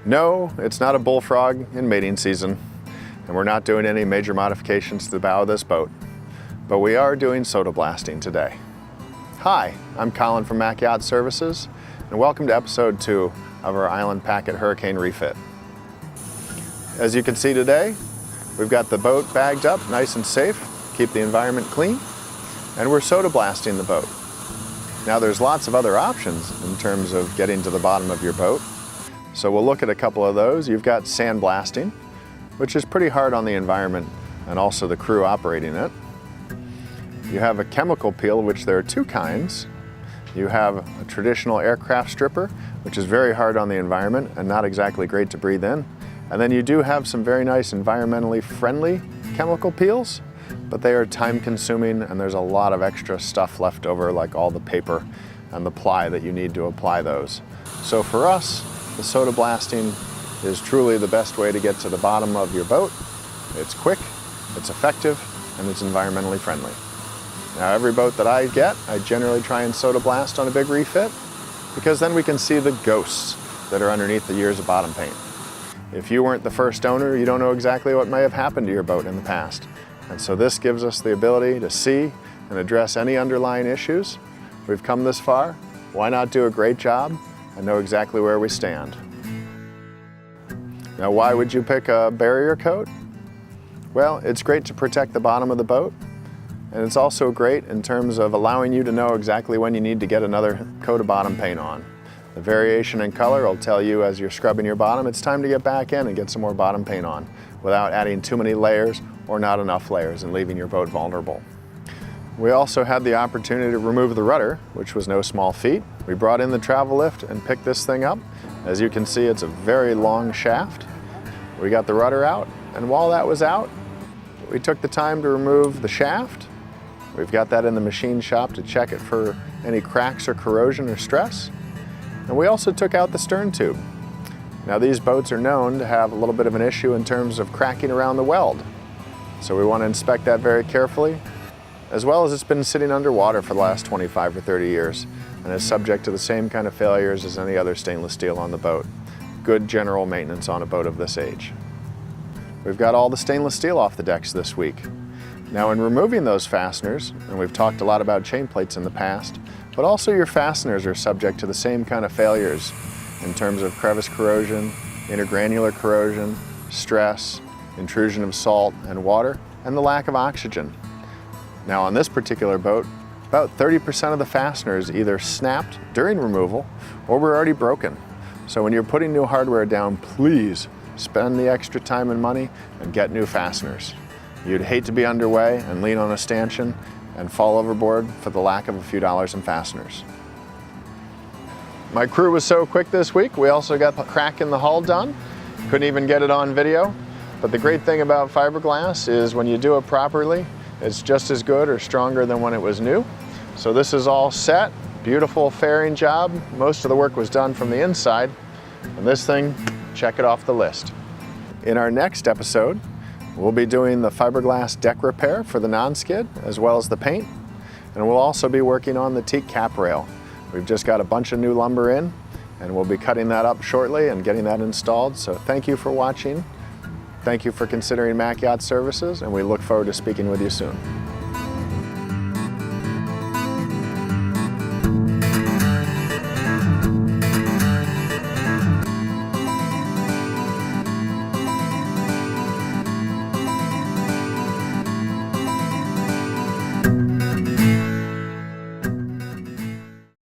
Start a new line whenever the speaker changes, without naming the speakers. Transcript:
No, it's not a bullfrog in mating season, and we're not doing any major modifications to the bow of this boat, but we are doing soda blasting today. Hi, I'm Colin from Mack Yacht Services, and welcome to episode 2 of our Island Packet Hurricane refit. As you can see today, we've got the boat bagged up nice and safe, keep the environment clean, and we're soda blasting the boat. Now there's lots of other options in terms of getting to the bottom of your boat. So we'll look at a couple of those. You've got sandblasting, which is pretty hard on the environment and also the crew operating it. You have a chemical peel, which there are two kinds. You have a traditional aircraft stripper, which is very hard on the environment and not exactly great to breathe in. And then you do have some very nice environmentally friendly chemical peels, but they are time consuming and there's a lot of extra stuff left over, like all the paper and the ply that you need to apply those. So for us, the soda blasting is truly the best way to get to the bottom of your boat. It's quick, it's effective, and it's environmentally friendly. Now every boat that I get, I generally try and soda blast on a big refit, because then we can see the ghosts that are underneath the years of bottom paint. If you weren't the first owner, you don't know exactly what may have happened to your boat in the past. And so this gives us the ability to see and address any underlying issues. We've come this far, why not do a great job and know exactly where we stand? Now, why would you pick a barrier coat? Well, it's great to protect the bottom of the boat, and it's also great in terms of allowing you to know exactly when you need to get another coat of bottom paint on. The variation in color will tell you as you're scrubbing your bottom, it's time to get back in and get some more bottom paint on without adding too many layers or not enough layers and leaving your boat vulnerable. We also had the opportunity to remove the rudder, which was no small feat. We brought in the travel lift and picked this thing up. As you can see, it's a very long shaft. We got the rudder out, and while that was out, we took the time to remove the shaft. We've got that in the machine shop to check it for any cracks or corrosion or stress. And we also took out the stern tube. Now these boats are known to have a little bit of an issue in terms of cracking around the weld. So we want to inspect that very carefully, as well as it's been sitting underwater for the last 25 or 30 years and is subject to the same kind of failures as any other stainless steel on the boat. Good general maintenance on a boat of this age. We've got all the stainless steel off the decks this week. Now in removing those fasteners, and we've talked a lot about chain plates in the past, but also your fasteners are subject to the same kind of failures in terms of crevice corrosion, intergranular corrosion, stress, intrusion of salt and water, and the lack of oxygen. Now on this particular boat, about 30% of the fasteners either snapped during removal or were already broken. So when you're putting new hardware down, please spend the extra time and money and get new fasteners. You'd hate to be underway and lean on a stanchion and fall overboard for the lack of a few dollars in fasteners. My crew was so quick this week, we also got the crack in the hull done. Couldn't even get it on video. But the great thing about fiberglass is when you do it properly, it's just as good or stronger than when it was new. So this is all set, beautiful fairing job. Most of the work was done from the inside. And this thing, check it off the list. In our next episode, we'll be doing the fiberglass deck repair for the non-skid, as well as the paint. And we'll also be working on the teak cap rail. We've just got a bunch of new lumber in, and we'll be cutting that up shortly and getting that installed. So thank you for watching. Thank you for considering Mack Yacht Services, and we look forward to speaking with you soon.